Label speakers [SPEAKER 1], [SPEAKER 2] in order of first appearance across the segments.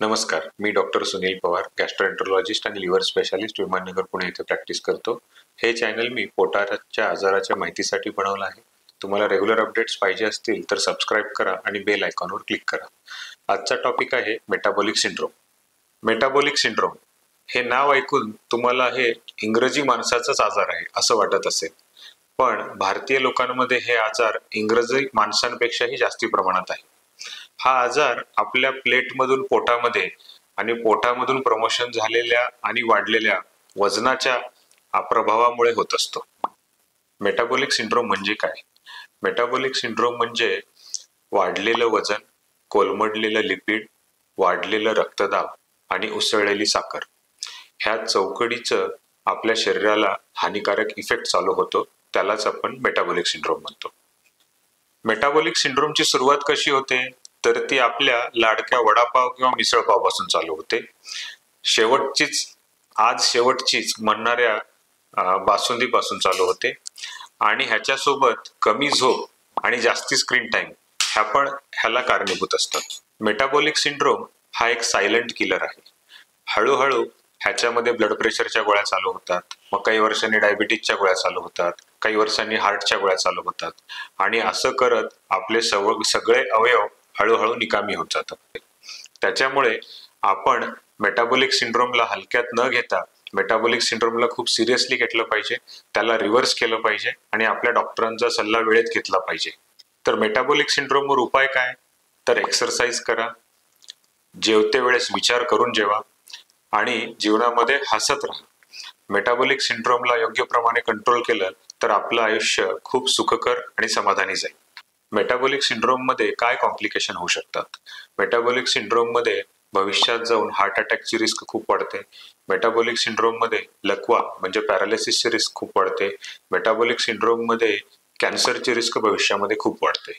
[SPEAKER 1] नमस्कार, मी डॉक्टर सुनील पवार, गॅस्ट्रोएंटरोलॉजिस्ट आणि liver specialist, Viman Nagar, Pune येथे प्रॅक्टिस करतो. हे चॅनल मी पोटाच्या आजाराच्या माहितीसाठी बनवलं आहे. तुम्हाला रेग्युलर अपडेट्स पाहिजे असतील तर सबस्क्राईब करा आणि बेल आयकॉनवर क्लिक करा. आजचा टॉपिक आहे मेटाबॉलिक सिंड्रोम. मेटाबॉलिक सिंड्रोम हे नाव ऐकून तुम्हाला हे इंग्रजी माणसाचाच आजार आहे असं वाटत असेल, पण भारतीय लोकांमध्ये हे आजार इंग्रजी माणसांपेक्षाही जास्ती प्रमाणात आहे. हा आजार आपल्या प्लेटमधून पोटामध्ये आणि पोटामधून प्रमोशन झालेल्या आणि वाढलेल्या वजनाच्या प्रभावामुळे होत असतो. मेटाबॉलिक सिंड्रोम म्हणजे काय? मेटाबॉलिक सिंड्रोम म्हणजे वाढलेलं वजन, कोलमडलेलं लिपिड, वाढलेलं रक्तदाब आणि उसळलेली साखर ह्या चौकडीचं आपल्या शरीराला हानिकारक इफेक्ट चालू होतो. त्यालाच आपण मेटाबॉलिक सिंड्रोम म्हणतो. मेटाबॉलिक सिंड्रोमची सुरुवात कशी होते? तर ती आपल्या लाडक्या वडापाव किंवा मिसळपाव पासून चालू होते. शेवटचीच म्हणणाऱ्या बासुंदी पासून चालू होते आणि ह्याच्यासोबत कमी झोप आणि जास्ती स्क्रीन टाइम ह्याला कारणीभूत असतात. मेटाबॉलिक सिंड्रोम हा एक सायलेंट किलर आहे. हळूहळू ह्याच्यामध्ये ब्लड प्रेशरच्या गोळ्या चालू होतात, मग काही वर्षांनी डायबिटीजच्या गोळ्या चालू होतात, काही वर्षांनी हार्टच्या गोळ्या चालू होतात आणि असं करत आपले सगळे अवयव हळूहळू निकामी होत जातात. त्याच्यामुळे आपण मेटाबॉलिक सिंड्रोमला हलक्यात न घेता मेटाबॉलिक सिंड्रोमला खूप सिरियसली घेतलं पाहिजे, त्याला रिव्हर्स केलं पाहिजे आणि आपल्या डॉक्टरांचा सल्ला वेळेत घेतला पाहिजे. तर मेटाबॉलिक सिंड्रोमवर उपाय काय? तर एक्सरसाइज करा, जेवते वेळेस विचार करून जेवा आणि जीवनामध्ये हसत राहा. मेटाबॉलिक सिंड्रोमला योग्य प्रमाणे कंट्रोल केलं तर आपलं आयुष्य खूप सुखकर आणि समाधानी जाईल. मेटाबॉलिक सिंड्रोम मध्ये काय कॉम्प्लिकेशन होऊ शकतात? मेटाबॉलिक सिंड्रोम मध्ये भविष्यात जाऊन हार्ट अटॅकची रिस्क खूप वाढते. मेटाबॉलिक सिंड्रोम मध्ये लकवा म्हणजे पॅरालिसिसची रिस्क खूप वाढते. मेटाबॉलिक सिंड्रोम मध्ये कॅन्सरची रिस्क भविष्यामध्ये खूप वाढते.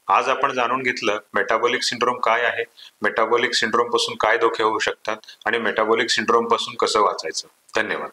[SPEAKER 1] आज आपण जाणून घेतलं मेटाबॉलिक सिंड्रोम काय आहे, मेटाबॉलिक सिंड्रोम पासून काय धोके होऊ शकतात आणि मेटाबॉलिक सिंड्रोम पासून कसं वाचायचं. धन्यवाद.